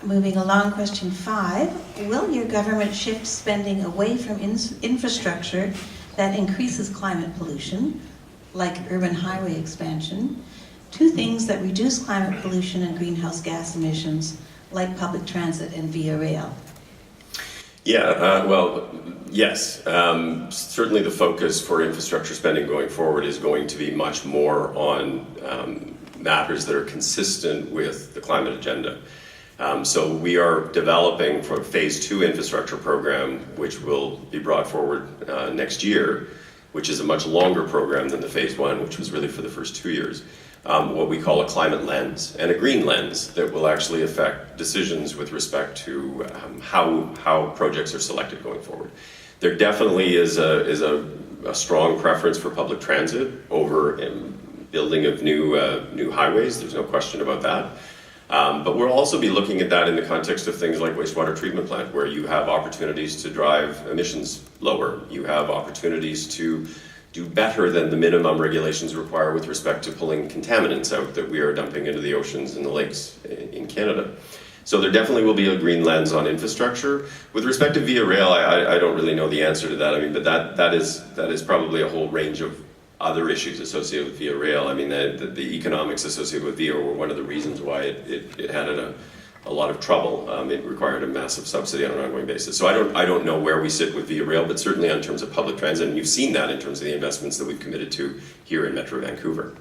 Moving along, question 5. Will your government shift spending away from infrastructure that increases climate pollution, like urban highway expansion, to things that reduce climate pollution and greenhouse gas emissions, like public transit and via rail? Yeah, well, yes. Certainly the focus for infrastructure spending going forward is going to be much more on matters that are consistent with the climate agenda. So we are developing for a phase 2 infrastructure program, which will be brought forward next year, which is a much longer program than the phase 1, which was really for the first 2 years. What we call a climate lens and a green lens that will actually affect decisions with respect to how projects are selected going forward. There definitely is a strong preference for public transit over building of new highways. There's no question about that. But we'll also be looking at that in the context of things like wastewater treatment plant, where you have opportunities to drive emissions lower. You have opportunities to do better than the minimum regulations require with respect to pulling contaminants out that we are dumping into the oceans and the lakes in Canada. So there definitely will be a green lens on infrastructure. With respect to via rail, I don't really know the answer to that. I mean, but that is probably a whole range of other issues associated with via rail. I mean, the economics associated with via were one of the reasons why it had a lot of trouble. It required a massive subsidy on an ongoing basis. So I don't know where we sit with via rail, but certainly in terms of public transit, and you've seen that in terms of the investments that we've committed to here in Metro Vancouver.